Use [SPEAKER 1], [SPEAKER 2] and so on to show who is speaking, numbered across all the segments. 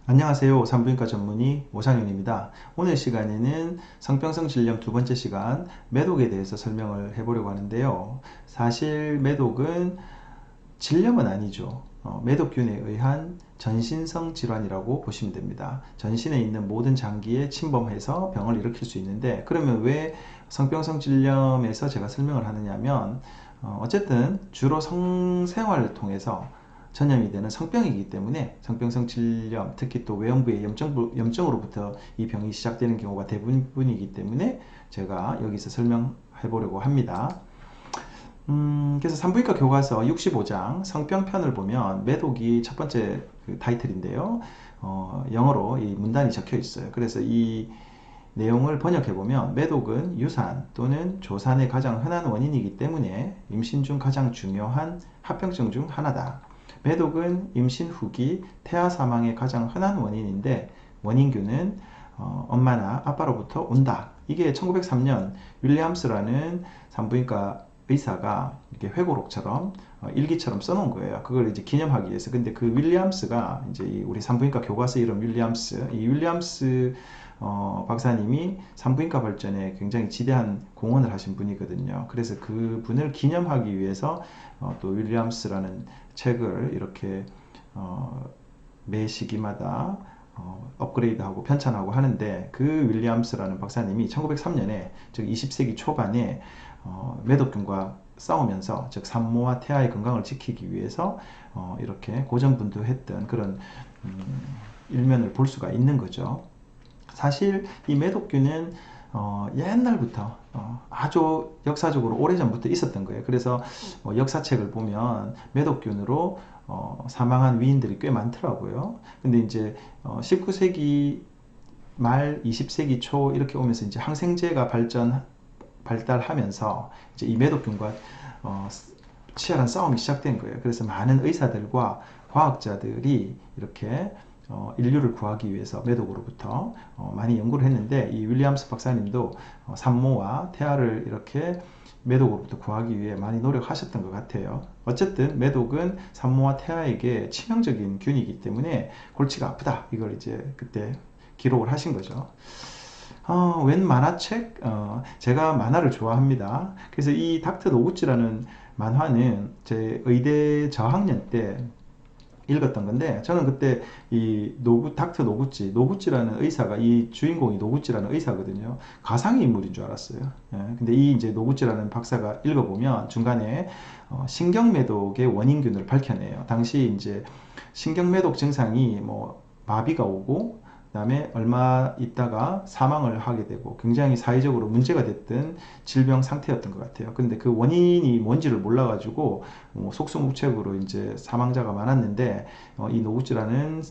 [SPEAKER 1] 안녕하세요. 산부인과 전문의 오상윤입니다. 오늘 시간에는 성병성 질염 두 번째 시간 매독에 대해서 설명을 해보려고 하는데요. 사실 매독은 질염은 아니죠. 매독균에 의한 전신성 질환이라고 보시면 됩니다. 전신에 있는 모든 장기에 침범해서 병을 일으킬 수 있는데, 그러면 왜 성병성 질염에서 제가 설명을 하느냐면 어쨌든 주로 성생활을 통해서 전염이 되는 성병이기 때문에 성병성 질염, 특히 또 외형부의 염증으로부터 이 병이 시작되는 경우가 대부분이기 때문에 제가 여기서 설명해 보려고 합니다. 그래서 산부인과 교과서 65장 성병편을 보면 매독이 첫 번째 타이틀인데요. 영어로 이 문단이 적혀 있어요. 그래서 이 내용을 번역해 보면 매독은 유산 또는 조산의 가장 흔한 원인이기 때문에 임신 중 가장 중요한 합병증 중 하나다. 매독은 임신 후기 태아 사망의 가장 흔한 원인인데 원인균은 엄마나 아빠로부터 온다. 이게 1903년 윌리엄스라는 산부인과 의사가 이렇게 회고록처럼 일기처럼 써놓은 거예요. 그걸 이제 기념하기 위해서. 근데 그 윌리엄스가 이제 우리 산부인과 교과서 이름 윌리엄스, 이 윌리엄스 박사님이 산부인과 발전에 굉장히 지대한 공헌을 하신 분이거든요. 그래서 그 분을 기념하기 위해서 또 윌리엄스라는 책을 이렇게 매 시기마다 업그레이드하고 편찬하고 하는데, 그 윌리엄스라는 박사님이 1903년에 즉 20세기 초반에 매독균과 싸우면서, 즉 산모와 태아의 건강을 지키기 위해서 이렇게 고전분투했던 그런 일면을 볼 수가 있는 거죠. 사실 이 매독균은 옛날부터 아주 역사적으로 오래전부터 있었던 거예요. 그래서 역사책을 보면 매독균으로 사망한 위인들이 꽤 많더라고요. 근데 이제 19세기 말 20세기 초 이렇게 오면서 이제 항생제가 발달하면서 이제 이 매독균과 치열한 싸움이 시작된 거예요. 그래서 많은 의사들과 과학자들이 이렇게 인류를 구하기 위해서 매독으로부터 많이 연구를 했는데, 이 윌리엄스 박사님도 산모와 태아를 이렇게 매독으로부터 구하기 위해 많이 노력하셨던 것 같아요. 어쨌든 매독은 산모와 태아에게 치명적인 균이기 때문에 골치가 아프다, 이걸 이제 그때 기록을 하신 거죠. 웬 만화책? 제가 만화를 좋아합니다. 그래서 이 닥터 노구찌라는 만화는 제 의대 저학년 때 읽었던 건데, 저는 그때 이 닥터 노구찌라는 의사가, 이 주인공이 노구찌라는 의사거든요. 가상의 인물인 줄 알았어요. 예, 근데 이 이제 노구찌라는 박사가 읽어보면 중간에 신경매독의 원인균을 밝혀내요. 당시 이제 신경매독 증상이 뭐 마비가 오고 그다음에 얼마 있다가 사망을 하게 되고 굉장히 사회적으로 문제가 됐던 질병 상태였던 것 같아요. 근데 그 원인이 뭔지를 몰라가지고 속수무책으로 이제 사망자가 많았는데, 이 노구찌라는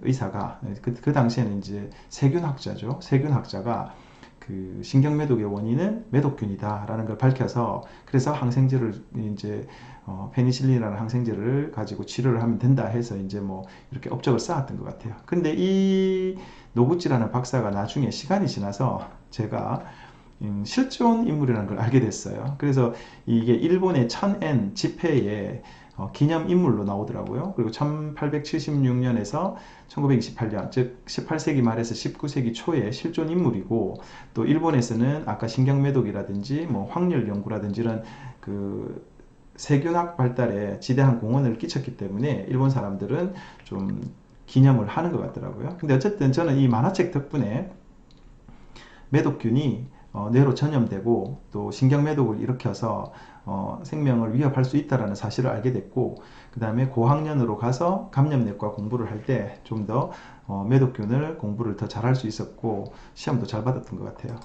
[SPEAKER 1] 의사가 그 당시에는 이제 세균학자죠. 세균학자가 그 신경매독의 원인은 매독균이다라는 걸 밝혀서, 그래서 항생제를 이제 페니실린이라는 항생제를 가지고 치료를 하면 된다 해서 이제 뭐 이렇게 업적을 쌓았던 것 같아요. 근데 이 노구찌라는 박사가 나중에 시간이 지나서 제가 실존 인물이라는 걸 알게 됐어요. 그래서 이게 일본의 천엔 집회에 기념 인물로 나오더라고요. 그리고 1876년에서 1928년, 즉 18세기 말에서 19세기 초에 실존 인물이고, 또 일본에서는 아까 신경매독이라든지 뭐 확률 연구라든지 이런 그 세균학 발달에 지대한 공헌을 끼쳤기 때문에 일본 사람들은 좀 기념을 하는 것 같더라고요. 근데 어쨌든 저는 이 만화책 덕분에 매독균이 뇌로 전염되고 또 신경매독을 일으켜서 생명을 위협할 수 있다는 사실을 알게 됐고, 그 다음에 고학년으로 가서 감염내과 공부를 할 때 좀 더 매독균을 공부를 더 잘할 수 있었고 시험도 잘 받았던 것 같아요.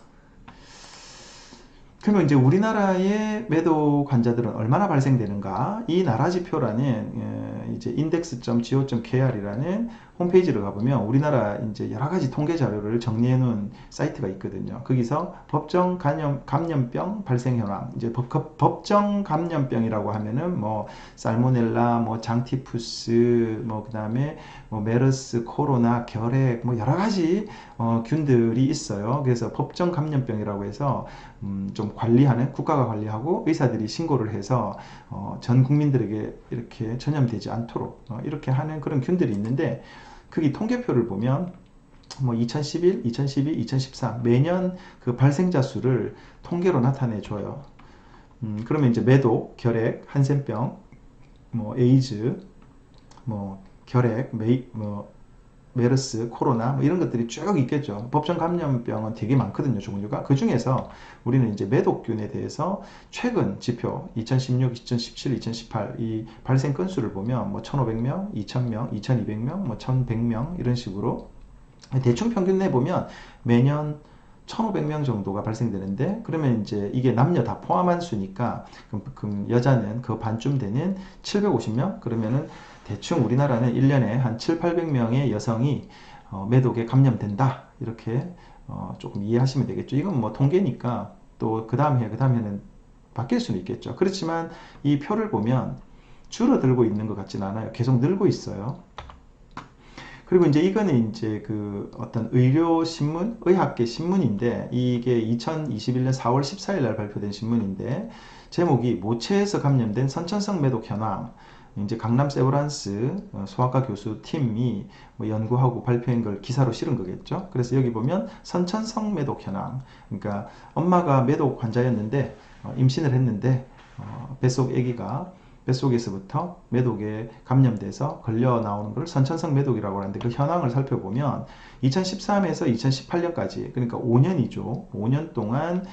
[SPEAKER 1] 그러면 이제 우리나라의 매독 환자들은 얼마나 발생되는가? 이 나라지표라는 이제 index.go.kr이라는 홈페이지를 가보면 우리나라 이제 여러 가지 통계 자료를 정리해 놓은 사이트가 있거든요. 거기서 법정 감염병 발생 현황, 이제 법정 감염병이라고 하면은 뭐 살모넬라, 뭐 장티푸스, 뭐 그다음에 뭐 메르스, 코로나, 결핵, 뭐 여러 가지 균들이 있어요. 그래서 법정 감염병이라고 해서 좀 관리하는, 국가가 관리하고 의사들이 신고를 해서 전 국민들에게 이렇게 전염되지 않도록 이렇게 하는 그런 균들이 있는데, 거기 통계표를 보면 뭐 2011, 2012, 2014 매년 그 발생자 수를 통계로 나타내 줘요. 그러면 이제 매독, 결핵, 한센병, 뭐 에이즈, 뭐 결핵, 메르스, 코로나 뭐 이런 것들이 쭉 있겠죠. 법정 감염병은 되게 많거든요, 종류가. 그 중에서 우리는 이제 매독균에 대해서 최근 지표 2016, 2017, 2018 이 발생 건수를 보면 뭐 1,500명, 2,000명, 2,200명, 뭐 1,100명 이런 식으로 대충 평균 내보면 매년 1,500명 정도가 발생되는데, 그러면 이제 이게 남녀 다 포함한 수니까 그럼 여자는 그 반쯤 되는 750명? 그러면은 대충 우리나라는 1년에 한 7, 800명의 여성이 매독에 감염된다. 이렇게 조금 이해하시면 되겠죠. 이건 뭐 통계니까 또 그 다음 해는 바뀔 수는 있겠죠. 그렇지만 이 표를 보면 줄어들고 있는 것 같지는 않아요. 계속 늘고 있어요. 그리고 이제 이거는 이제 그 어떤 의료신문, 의학계 신문인데, 이게 2021년 4월 14일 날 발표된 신문인데, 제목이 모체에서 감염된 선천성 매독 현황. 이제 강남 세브란스 소아과 교수 팀이 뭐 연구하고 발표한 걸 기사로 실은 거겠죠. 그래서 여기 보면 선천성 매독 현황. 그러니까 엄마가 매독 환자였는데 임신을 했는데 뱃속 아기가 뱃속에서부터 매독에 감염돼서 걸려 나오는 걸 선천성 매독이라고 하는데, 그 현황을 살펴보면 2013에서 2018년까지, 그러니까 5년이죠. 5년 동안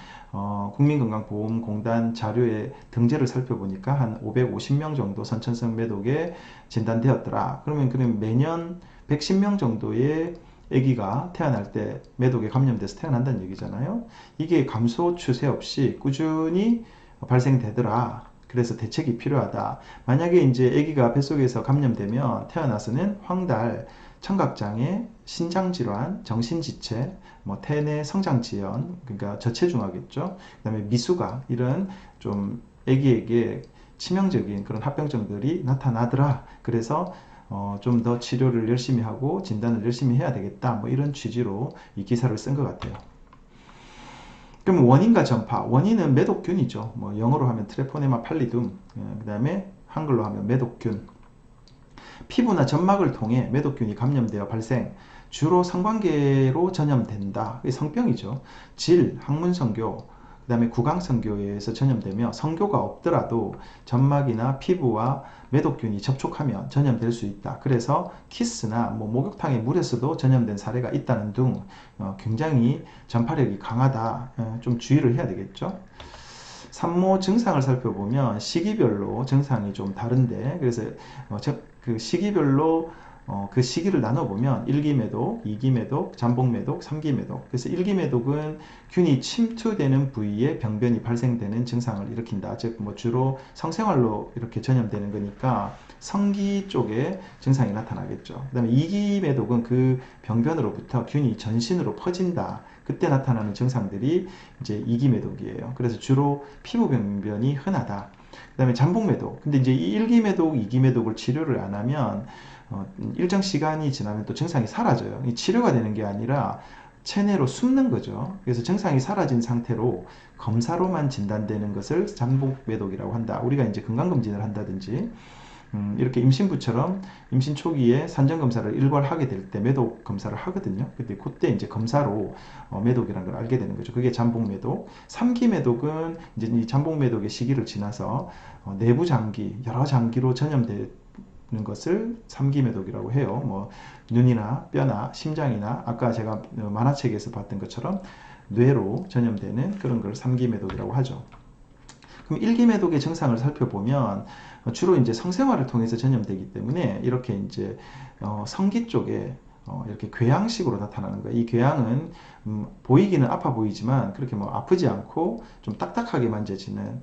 [SPEAKER 1] 국민건강보험공단 자료의 등재를 살펴보니까 한 550명 정도 선천성 매독에 진단되었더라. 그러면 매년 110명 정도의 아기가 태어날 때 매독에 감염돼서 태어난다는 얘기잖아요. 이게 감소 추세 없이 꾸준히 발생되더라. 그래서 대책이 필요하다. 만약에 이제 아기가 뱃속에서 감염되면 태어나서는 황달, 청각장애, 신장질환, 정신지체, 뭐 태내 성장지연, 그러니까 저체중하겠죠. 그 다음에 미숙아, 이런 좀 아기에게 치명적인 그런 합병증들이 나타나더라. 그래서 좀 더 치료를 열심히 하고 진단을 열심히 해야 되겠다. 뭐 이런 취지로 이 기사를 쓴 것 같아요. 그럼 원인과 전파. 원인은 매독균이죠. 뭐 영어로 하면 트레포네마 팔리둠, 그 다음에 한글로 하면 매독균. 피부나 점막을 통해 매독균이 감염되어 발생. 주로 성관계로 전염된다. 이게 성병이죠. 질, 항문성교, 그 다음에 구강성교에 의해서 전염되며, 성교가 없더라도 점막이나 피부와 매독균이 접촉하면 전염될 수 있다. 그래서 키스나 뭐 목욕탕의 물에서도 전염된 사례가 있다는 등 굉장히 전파력이 강하다. 좀 주의를 해야 되겠죠. 산모 증상을 살펴보면 시기별로 증상이 좀 다른데, 그래서 그 시기별로 그 시기를 나눠보면 1기 매독, 2기 매독, 잠복 매독, 3기 매독. 그래서 1기 매독은 균이 침투되는 부위에 병변이 발생되는 증상을 일으킨다. 즉, 뭐 주로 성생활로 이렇게 전염되는 거니까 성기 쪽에 증상이 나타나겠죠. 그 다음에 2기 매독은 그 병변으로부터 균이 전신으로 퍼진다. 그때 나타나는 증상들이 이제 2기 매독이에요. 그래서 주로 피부 병변이 흔하다. 그 다음에 잠복 매독. 근데 이제 이 1기 매독, 2기 매독을 치료를 안 하면 일정 시간이 지나면 또 증상이 사라져요. 이 치료가 되는 게 아니라 체내로 숨는 거죠. 그래서 증상이 사라진 상태로 검사로만 진단되는 것을 잠복 매독이라고 한다. 우리가 이제 건강검진을 한다든지 이렇게 임신부처럼 임신 초기에 산전검사를 일괄하게 될 때 매독 검사를 하거든요. 근데 그때 이제 검사로 매독이라는 걸 알게 되는 거죠. 그게 잠복 매독. 3기 매독은 이제 이 잠복 매독의 시기를 지나서 내부 장기, 여러 장기로 전염되는 것을 3기 매독이라고 해요. 뭐 눈이나 뼈나 심장이나 아까 제가 만화책에서 봤던 것처럼 뇌로 전염되는 그런 걸 3기 매독이라고 하죠. 그럼 1기 매독의 증상을 살펴보면 주로 이제 성생활을 통해서 전염되기 때문에 이렇게 이제 성기 쪽에 이렇게 궤양식으로 나타나는 거예요. 이 궤양은 보이기는 아파 보이지만 그렇게 뭐 아프지 않고 좀 딱딱하게 만져지는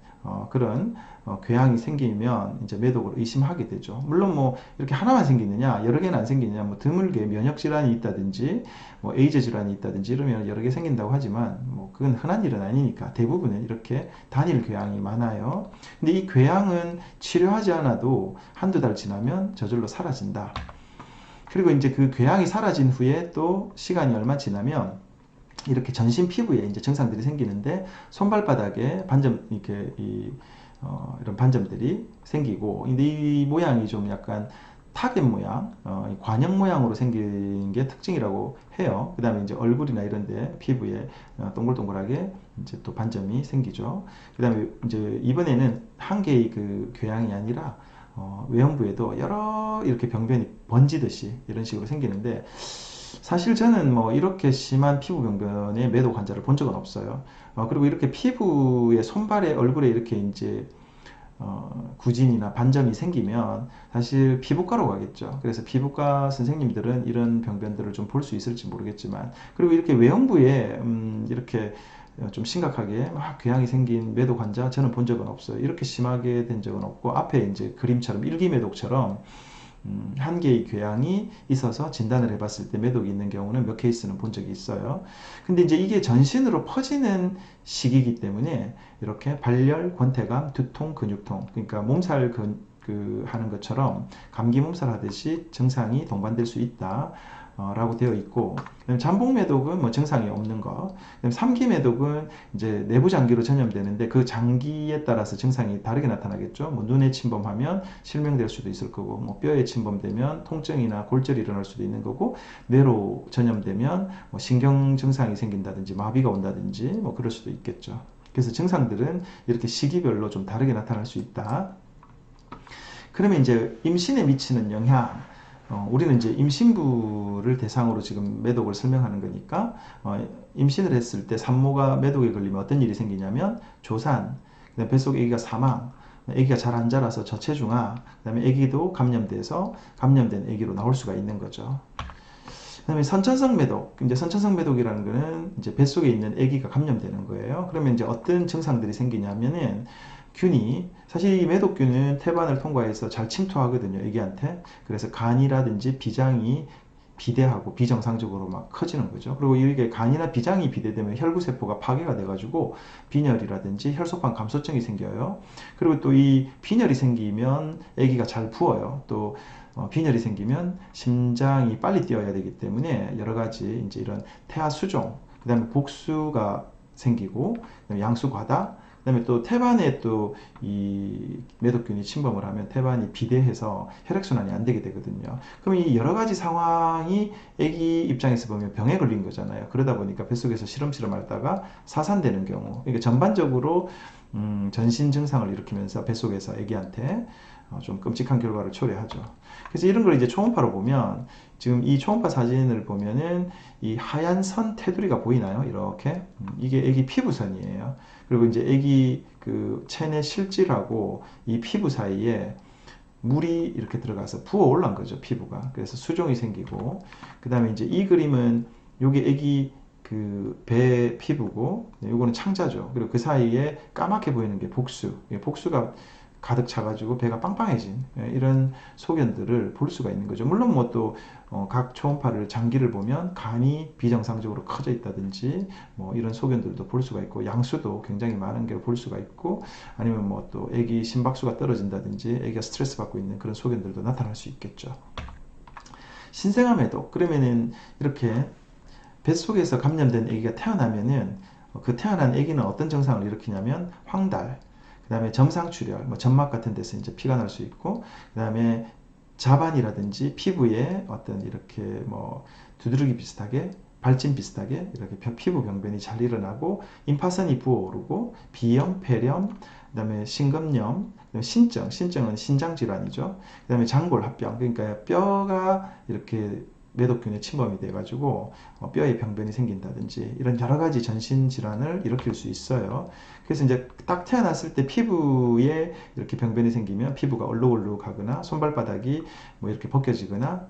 [SPEAKER 1] 그런 궤양이 생기면 이제 매독을 의심하게 되죠. 물론 뭐 이렇게 하나만 생기느냐 여러 개는 안 생기느냐 뭐 드물게 면역 질환이 있다든지 뭐 에이즈 질환이 있다든지 이러면 여러 개 생긴다고 하지만 뭐 그건 흔한 일은 아니니까 대부분은 이렇게 단일 궤양이 많아요. 근데 이 궤양은 치료하지 않아도 한두 달 지나면 저절로 사라진다. 그리고 이제 그 궤양이 사라진 후에 또 시간이 얼마 지나면 이렇게 전신 피부에 이제 증상들이 생기는데 손발바닥에 반점 이렇게 이런 반점들이 생기고 근데 이 모양이 좀 약간 타겟 모양, 관형 모양으로 생긴 게 특징이라고 해요. 그 다음에 이제 얼굴이나 이런데 피부에 동글동글하게 이제 또 반점이 생기죠. 그 다음에 이제 이번에는 한 개의 그 궤양이 아니라 외형부에도 여러 이렇게 병변이 번지듯이 이런 식으로 생기는데 사실 저는 뭐 이렇게 심한 피부 병변의 매독 환자를 본 적은 없어요. 그리고 이렇게 피부에 손발에 얼굴에 이렇게 이제 구진이나 반점이 생기면 사실 피부과로 가겠죠. 그래서 피부과 선생님들은 이런 병변들을 좀 볼 수 있을지 모르겠지만 그리고 이렇게 외형부에 이렇게 좀 심각하게 막 궤양이 생긴 매독 환자 저는 본 적은 없어요. 이렇게 심하게 된 적은 없고 앞에 이제 그림처럼 일기매독처럼 한 개의 궤양이 있어서 진단을 해봤을 때 매독이 있는 경우는 몇 케이스는 본 적이 있어요. 근데 이제 이게 전신으로 퍼지는 시기이기 때문에 이렇게 발열, 권태감, 두통, 근육통 그러니까 몸살 하는 것처럼 감기 몸살 하듯이 증상이 동반될 수 있다. 라고 되어 있고 잠복 매독은 뭐 증상이 없는 거 3기 매독은 이제 내부 장기로 전염되는데 그 장기에 따라서 증상이 다르게 나타나겠죠. 뭐 눈에 침범하면 실명될 수도 있을 거고 뭐 뼈에 침범되면 통증이나 골절이 일어날 수도 있는 거고 뇌로 전염되면 뭐 신경 증상이 생긴다든지 마비가 온다든지 뭐 그럴 수도 있겠죠. 그래서 증상들은 이렇게 시기별로 좀 다르게 나타날 수 있다. 그러면 이제 임신에 미치는 영향 우리는 이제 임신부를 대상으로 지금 매독을 설명하는 거니까 임신을 했을 때 산모가 매독에 걸리면 어떤 일이 생기냐면 조산, 그다음에 뱃속 아기가 사망, 아기가 잘 안 자라서 저체중아, 그다음에 아기도 감염돼서 감염된 아기로 나올 수가 있는 거죠. 그다음에 선천성 매독, 이제 선천성 매독이라는 거는 이제 뱃속에 있는 아기가 감염되는 거예요. 그러면 이제 어떤 증상들이 생기냐면은 균이 사실 이 매독균은 태반을 통과해서 잘 침투하거든요 애기한테. 그래서 간이라든지 비장이 비대하고 비정상적으로 막 커지는 거죠. 그리고 이게 간이나 비장이 비대되면 혈구세포가 파괴가 돼가지고 빈혈이라든지 혈소판 감소증이 생겨요. 그리고 또 이 빈혈이 생기면 아기가 잘 부어요. 또 빈혈이 생기면 심장이 빨리 뛰어야 되기 때문에 여러 가지 이제 이런 태아 수종, 그 다음에 복수가 생기고 양수 과다, 그다음에 또 태반에 또 이 매독균이 침범을 하면 태반이 비대해서 혈액순환이 안 되게 되거든요. 그럼 이 여러 가지 상황이 아기 입장에서 보면 병에 걸린 거잖아요. 그러다 보니까 뱃속에서 시름시름 앓다가 사산되는 경우, 그러니까 전반적으로 전신 증상을 일으키면서 뱃속에서 아기한테 좀 끔찍한 결과를 초래하죠. 그래서 이런 걸 이제 초음파로 보면 지금 이 초음파 사진을 보면은 이 하얀 선 테두리가 보이나요? 이렇게 이게 아기 피부선이에요. 그리고 이제 아기 그 체내 실질하고 이 피부 사이에 물이 이렇게 들어가서 부어 올라온 거죠, 피부가. 그래서 수종이 생기고, 그 다음에 이제 이 그림은 요게 아기 그 배 피부고, 요거는 창자죠. 그리고 그 사이에 까맣게 보이는 게 복수. 복수가 가득 차가지고 배가 빵빵해진 이런 소견들을 볼 수가 있는 거죠. 물론 뭐 또 각 초음파를 장기를 보면 간이 비정상적으로 커져 있다든지 뭐 이런 소견들도 볼 수가 있고 양수도 굉장히 많은 게 볼 수가 있고 아니면 뭐 또 아기 심박수가 떨어진다든지 아기가 스트레스 받고 있는 그런 소견들도 나타날 수 있겠죠. 신생아 매독 그러면은 이렇게 뱃속에서 감염된 아기가 태어나면은 그 태어난 아기는 어떤 증상을 일으키냐면 황달, 그 다음에 점상출혈, 뭐 점막 같은 데서 이제 피가 날 수 있고, 그 다음에 자반이라든지 피부에 어떤 이렇게 뭐 두드러기 비슷하게, 발진 비슷하게 이렇게 피부 병변이 잘 일어나고, 임파선이 부어오르고, 비염, 폐렴, 그 다음에 심근염, 신증, 신증은 신장질환이죠. 그 다음에 장골합병, 그러니까 뼈가 이렇게 매독균에 침범이 돼가지고 뼈에 병변이 생긴다든지 이런 여러 가지 전신 질환을 일으킬 수 있어요. 그래서 이제 딱 태어났을 때 피부에 이렇게 병변이 생기면 피부가 얼룩얼룩하거나 손발바닥이 뭐 이렇게 벗겨지거나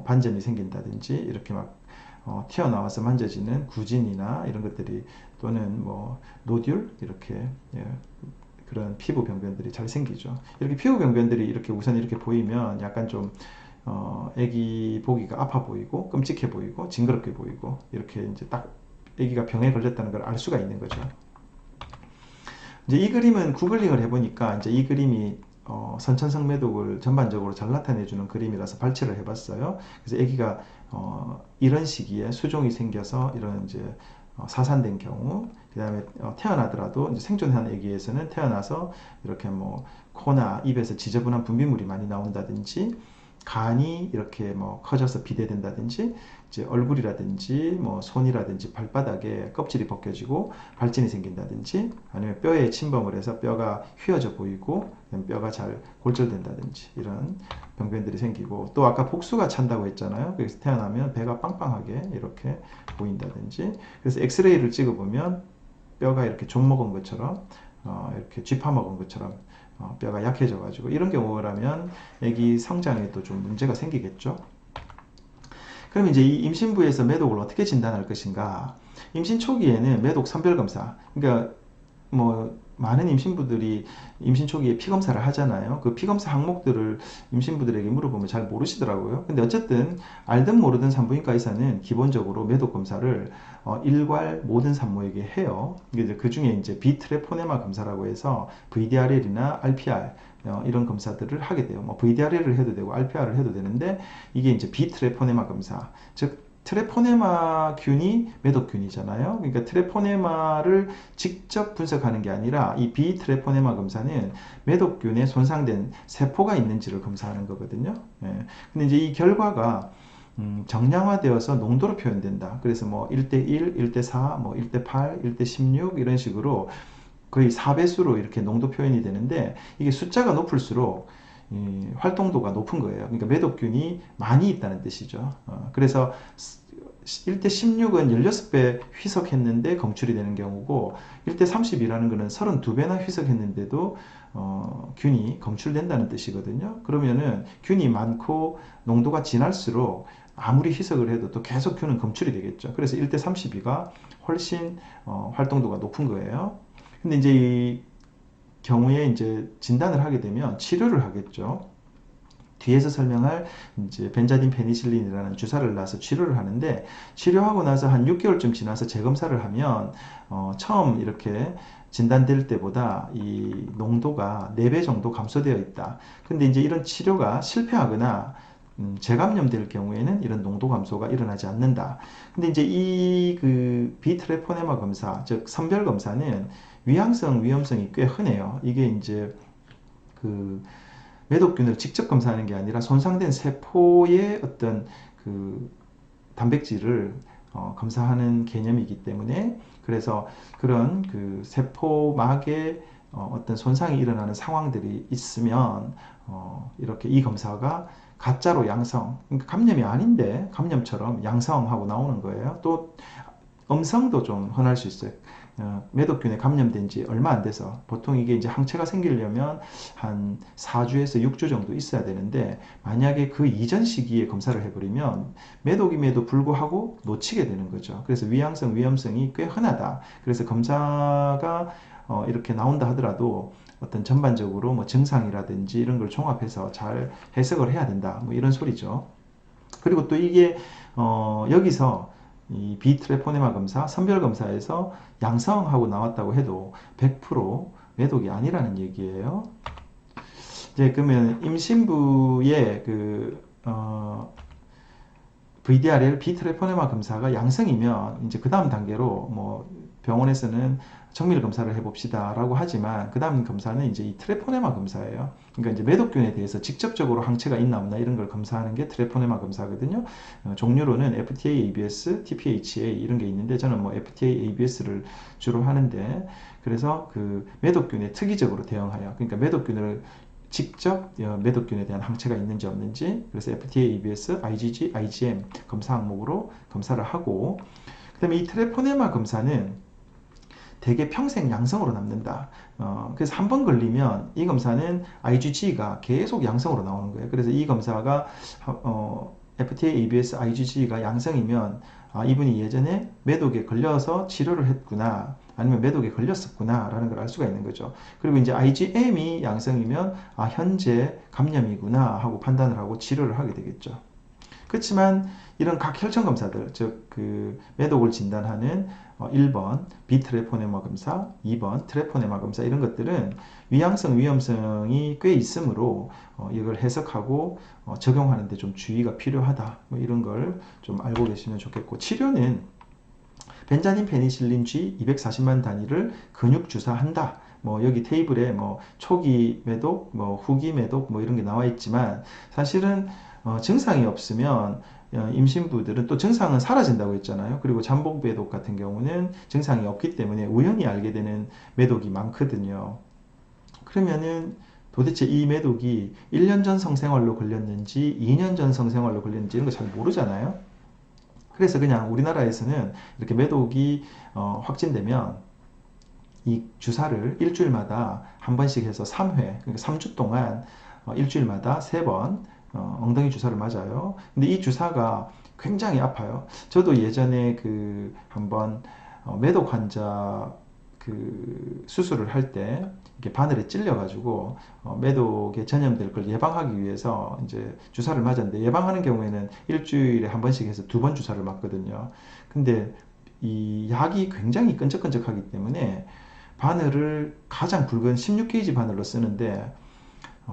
[SPEAKER 1] 반점이 생긴다든지 이렇게 막 튀어나와서 만져지는 구진이나 이런 것들이 또는 뭐 노듈 이렇게 예, 그런 피부 병변들이 잘 생기죠. 이렇게 피부 병변들이 이렇게 우선 이렇게 보이면 약간 좀 애기 보기가 아파 보이고 끔찍해 보이고 징그럽게 보이고 이렇게 이제 딱 애기가 병에 걸렸다는 걸 알 수가 있는 거죠. 이제 이 그림은 구글링을 해보니까 이제 이 그림이 선천성 매독을 전반적으로 잘 나타내주는 그림이라서 발췌를 해봤어요. 그래서 아기가 이런 시기에 수종이 생겨서 이런 이제 사산된 경우, 그 다음에 태어나더라도 이제 생존한 아기에서는 태어나서 이렇게 뭐 코나 입에서 지저분한 분비물이 많이 나온다든지, 간이 이렇게 뭐 커져서 비대된다든지, 이제 얼굴이라든지 뭐 손이라든지 발바닥에 껍질이 벗겨지고 발진이 생긴다든지, 아니면 뼈에 침범을 해서 뼈가 휘어져 보이고 뼈가 잘 골절된다든지 이런 병변들이 생기고, 또 아까 복수가 찬다고 했잖아요. 그래서 태어나면 배가 빵빵하게 이렇게 보인다든지, 그래서 엑스레이를 찍어보면 뼈가 이렇게 좀 먹은 것처럼 이렇게 쥐파 먹은 것처럼 뼈가 약해져 가지고, 이런 경우라면 아기 성장에도 좀 문제가 생기겠죠. 그럼 이제 이 임신부에서 매독을 어떻게 진단할 것인가? 임신 초기에는 매독 선별검사, 그러니까 뭐 많은 임신부들이 임신 초기에 피검사를 하잖아요. 그 피검사 항목들을 임신부들에게 물어보면 잘 모르시더라고요. 근데 어쨌든 알든 모르든 산부인과 의사는 기본적으로 매독 검사를 일괄 모든 산모에게 해요. 그 중에 이제 비트레포네마 검사라고 해서 VDRL이나 RPR 이런 검사들을 하게 돼요. 뭐 VDRL을 해도 되고 RPR을 해도 되는데, 이게 이제 비트레포네마 검사, 즉 트레포네마 균이 매독균이잖아요. 그러니까 트레포네마를 직접 분석하는 게 아니라 이 비트레포네마 검사는 매독균에 손상된 세포가 있는지를 검사하는 거거든요. 예. 근데 이제 이 결과가 정량화되어서 농도로 표현된다. 그래서 뭐 1대1, 1대4, 뭐 1대8, 1대16 이런 식으로 거의 4배수로 이렇게 농도 표현이 되는데, 이게 숫자가 높을수록 활동도가 높은 거예요. 그러니까 매독균이 많이 있다는 뜻이죠. 그래서 1대16은 16배 희석했는데 검출이 되는 경우고, 1대30이라는 것은 32배나 희석했는데도 균이 검출된다는 뜻이거든요. 그러면은 균이 많고 농도가 진할수록 아무리 희석을 해도 또 계속 균은 검출이 되겠죠. 그래서 1대32가 훨씬 활동도가 높은 거예요. 근데 이제 이 경우에 이제 진단을 하게 되면 치료를 하겠죠. 뒤에서 설명할 이제 벤자딘 페니실린이라는 주사를 놔서 치료를 하는데, 치료하고 나서 한 6개월쯤 지나서 재검사를 하면 처음 이렇게 진단될 때보다 이 농도가 4배 정도 감소되어 있다. 근데 이제 이런 치료가 실패하거나 재감염될 경우에는 이런 농도 감소가 일어나지 않는다. 근데 이제 이 그 비트레포네마 검사, 즉 선별 검사는 위양성, 위험성이 꽤 흔해요. 이게 이제 그 매독균을 직접 검사하는 게 아니라 손상된 세포의 어떤 그 단백질을 검사하는 개념이기 때문에, 그래서 그런 그 세포막에 어떤 손상이 일어나는 상황들이 있으면 이렇게 이 검사가 가짜로 양성, 그러니까 감염이 아닌데 감염처럼 양성하고 나오는 거예요. 또 음성도 좀 흔할 수 있어요. 매독균에 감염된 지 얼마 안 돼서, 보통 이게 이제 항체가 생기려면 한 4주에서 6주 정도 있어야 되는데, 만약에 그 이전 시기에 검사를 해버리면 매독임에도 불구하고 놓치게 되는 거죠. 그래서 위양성, 위험성이 꽤 흔하다. 그래서 검사가 이렇게 나온다 하더라도 어떤 전반적으로 뭐 증상이라든지 이런 걸 종합해서 잘 해석을 해야 된다. 뭐 이런 소리죠. 그리고 또 이게 여기서 이 비트레포네마 검사, 선별 검사에서 양성하고 나왔다고 해도 100% 매독이 아니라는 얘기예요. 이제 그러면 임신부의 그 VDRL 비트레포네마 검사가 양성이면 이제 그 다음 단계로 뭐 병원에서는 정밀 검사를 해봅시다 라고 하지만, 그 다음 검사는 이제 이 트레포네마 검사예요. 그러니까 이제 매독균에 대해서 직접적으로 항체가 있나 없나 이런 걸 검사하는 게 트레포네마 검사거든요. 종류로는 FTA, ABS, TPHA 이런 게 있는데, 저는 뭐 FTA, ABS를 주로 하는데, 그래서 그 매독균에 특이적으로 대응하여, 그러니까 매독균을 직접 매독균에 대한 항체가 있는지 없는지, 그래서 FTA, ABS, IgG, IgM 검사 항목으로 검사를 하고, 그 다음에 이 트레포네마 검사는 대개 평생 양성으로 남는다. 그래서 한 번 걸리면 이 검사는 IgG가 계속 양성으로 나오는 거예요. 그래서 이 검사가 FTA, ABS, IgG가 양성이면 아, 이분이 예전에 매독에 걸려서 치료를 했구나, 아니면 매독에 걸렸었구나 라는 걸 알 수가 있는 거죠. 그리고 이제 IgM이 양성이면 아, 현재 감염이구나 하고 판단을 하고 치료를 하게 되겠죠. 그렇지만 이런 각 혈청 검사들, 즉 그 매독을 진단하는 1번 비트레포네마 검사, 2번 트레포네마 검사, 이런 것들은 위양성, 위험성이 꽤 있으므로 이걸 해석하고 적용하는 데 좀 주의가 필요하다, 뭐 이런 걸 좀 알고 계시면 좋겠고, 치료는 벤자닌 페니실린 G 240만 단위를 근육 주사한다. 뭐 여기 테이블에 뭐 초기 매독, 뭐 후기 매독, 뭐 이런 게 나와 있지만, 사실은 증상이 없으면 임신부들은, 또 증상은 사라진다고 했잖아요. 그리고 잠복 매독 같은 경우는 증상이 없기 때문에 우연히 알게 되는 매독이 많거든요. 그러면은 도대체 이 매독이 1년 전 성생활로 걸렸는지 2년 전 성생활로 걸렸는지 이런 거 잘 모르잖아요. 그래서 그냥 우리나라에서는 이렇게 매독이 확진되면 이 주사를 일주일마다 한 번씩 해서 3회, 그러니까 3주 동안 일주일마다 3번 엉덩이 주사를 맞아요. 근데 이 주사가 굉장히 아파요. 저도 예전에 그 한번 매독 환자 그 수술을 할 때 이렇게 바늘에 찔려가지고 매독에 전염될 걸 예방하기 위해서 이제 주사를 맞았는데, 예방하는 경우에는 일주일에 한 번씩 해서 2번 주사를 맞거든요. 근데 이 약이 굉장히 끈적끈적하기 때문에 바늘을 가장 굵은 16게이지 바늘로 쓰는데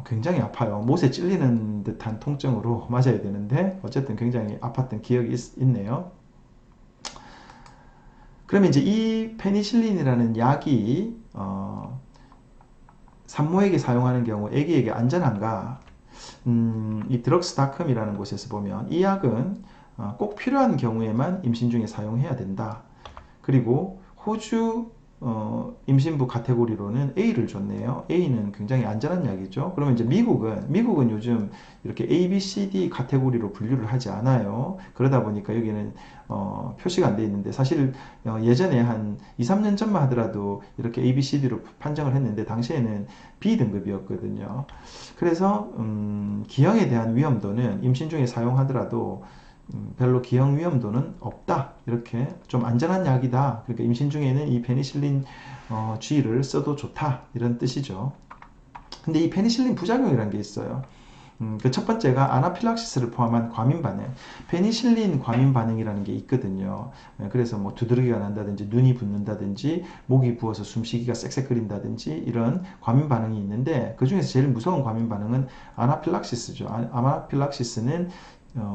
[SPEAKER 1] 굉장히 아파요. 못에 찔리는 듯한 통증으로 맞아야 되는데 어쨌든 굉장히 아팠던 기억이 있네요. 그러면 이제 이 페니실린이라는 약이 산모에게 사용하는 경우 아기에게 안전한가? 이 드럭스닷컴이라는 곳에서 보면 이 약은 꼭 필요한 경우에만 임신 중에 사용해야 된다. 그리고 호주 임신부 카테고리로는 A를 줬네요. A는 굉장히 안전한 약이죠. 그러면 이제 미국은 요즘 이렇게 A, B, C, D 카테고리로 분류를 하지 않아요. 그러다 보니까 여기는 표시가 안 돼 있는데, 사실 예전에 한 2, 3년 전만 하더라도 이렇게 A, B, C, D로 판정을 했는데 당시에는 B 등급이었거든요. 그래서 기형에 대한 위험도는 임신 중에 사용하더라도 별로 기형 위험도는 없다, 이렇게 좀 안전한 약이다, 그러니까 임신 중에는 이 페니실린 G를 써도 좋다, 이런 뜻이죠. 근데 이 페니실린 부작용이라는 게 있어요. 그 첫 번째가 아나필락시스를 포함한 과민 반응, 페니실린 과민 반응이라는 게 있거든요. 그래서 뭐 두드러기가 난다든지 눈이 붓는다든지 목이 부어서 숨쉬기가 쌕쌕거린다든지 이런 과민 반응이 있는데, 그 중에서 제일 무서운 과민 반응은 아나필락시스죠. 아나필락시스는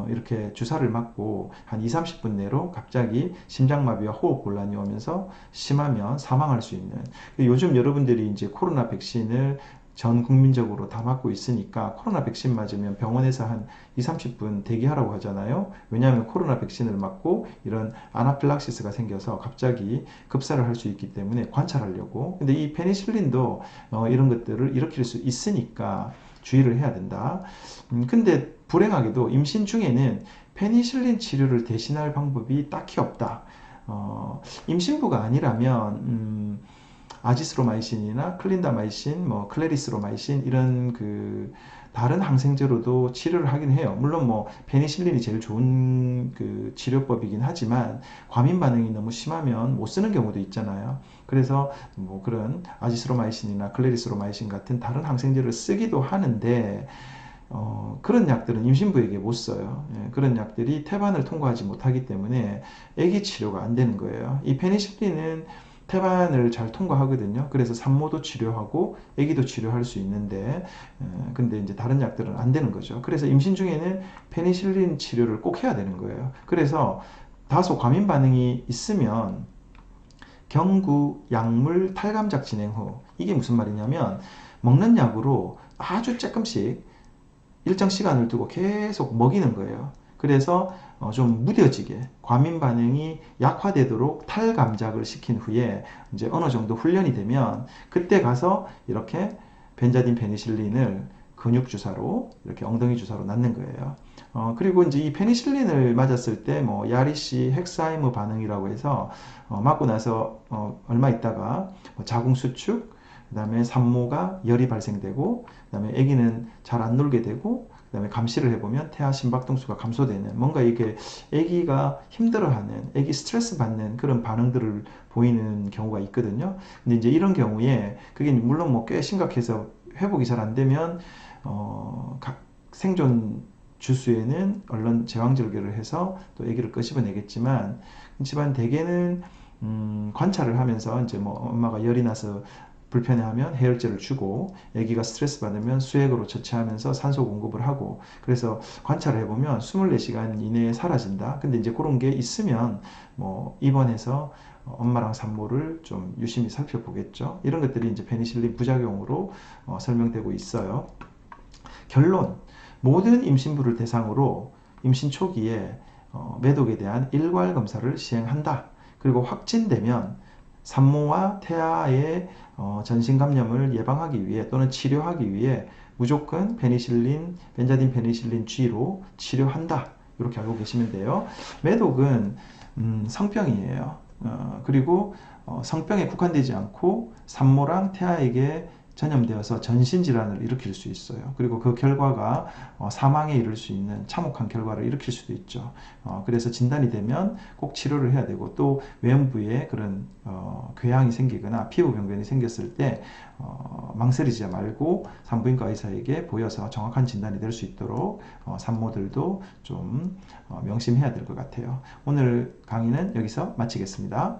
[SPEAKER 1] 이렇게 주사를 맞고 한 2, 30분 내로 갑자기 심장마비와 호흡곤란이 오면서 심하면 사망할 수 있는, 요즘 여러분들이 이제 코로나 백신을 전 국민적으로 다 맞고 있으니까 코로나 백신 맞으면 병원에서 한 2, 30분 대기하라고 하잖아요. 왜냐하면 코로나 백신을 맞고 이런 아나필락시스가 생겨서 갑자기 급사를 할 수 있기 때문에 관찰하려고. 근데 이 페니실린도 이런 것들을 일으킬 수 있으니까 주의를 해야 된다. 근데 불행하게도 임신 중에는 페니실린 치료를 대신할 방법이 딱히 없다. 임신부가 아니라면 아지스로마이신이나 클린다마이신, 뭐 클레리스로마이신 이런 그 다른 항생제로도 치료를 하긴 해요. 물론 뭐 페니실린이 제일 좋은 그 치료법이긴 하지만 과민 반응이 너무 심하면 못 쓰는 경우도 있잖아요. 그래서 뭐 그런 아지스로마이신이나 클레리스로마이신 같은 다른 항생제를 쓰기도 하는데 그런 약들은 임신부에게 못 써요. 예, 그런 약들이 태반을 통과하지 못하기 때문에 아기 치료가 안 되는 거예요. 이 페니실린은 태반을 잘 통과하거든요. 그래서 산모도 치료하고 아기도 치료할 수 있는데, 근데 이제 다른 약들은 안 되는 거죠. 그래서 임신 중에는 페니실린 치료를 꼭 해야 되는 거예요. 그래서 다소 과민 반응이 있으면 경구, 약물, 탈감작 진행 후, 이게 무슨 말이냐면 먹는 약으로 아주 조금씩 일정 시간을 두고 계속 먹이는 거예요. 그래서 좀 무뎌지게 과민 반응이 약화되도록 탈감작을 시킨 후에 이제 어느 정도 훈련이 되면 그때 가서 이렇게 벤자딘 페니실린을 근육 주사로 이렇게 엉덩이 주사로 놨는 거예요. 그리고 이제 이 페니실린을 맞았을 때 뭐 야리시 헥사이머 반응이라고 해서 맞고 나서 얼마 있다가 뭐 자궁 수축, 그 다음에 산모가 열이 발생되고, 그 다음에 아기는 잘 안 놀게 되고, 그 그다음에 감시를 해보면 태아 심박동수가 감소되는, 뭔가 이게 아기가 힘들어하는, 아기 스트레스 받는 그런 반응들을 보이는 경우가 있거든요. 근데 이제 이런 경우에 그게 물론 뭐 꽤 심각해서 회복이 잘 안 되면 생존 주수에는 얼른 제왕절개를 해서 또 아기를 끄집어내겠지만, 하지만 대개는 관찰을 하면서 이제 뭐 엄마가 열이 나서 불편해하면 해열제를 주고, 아기가 스트레스 받으면 수액으로 처치하면서 산소 공급을 하고, 그래서 관찰을 해보면 24시간 이내에 사라진다. 근데 이제 그런 게 있으면 뭐 입원해서 엄마랑 산모를 좀 유심히 살펴보겠죠. 이런 것들이 이제 페니실린 부작용으로 설명되고 있어요. 결론, 모든 임신부를 대상으로 임신 초기에 매독에 대한 일괄 검사를 시행한다. 그리고 확진되면 산모와 태아의 전신 감염을 예방하기 위해 또는 치료하기 위해 무조건 페니실린, 벤자딘 페니실린 G로 치료한다. 이렇게 알고 계시면 돼요. 매독은 성병이에요. 그리고 성병에 국한되지 않고 산모랑 태아에게 전염되어서 전신질환을 일으킬 수 있어요. 그리고 그 결과가 사망에 이를 수 있는 참혹한 결과를 일으킬 수도 있죠. 그래서 진단이 되면 꼭 치료를 해야 되고, 또 외음부에 그런 궤양이 생기거나 피부 병변이 생겼을 때 망설이지 말고 산부인과 의사에게 보여서 정확한 진단이 될 수 있도록 산모들도 좀 명심해야 될 것 같아요. 오늘 강의는 여기서 마치겠습니다.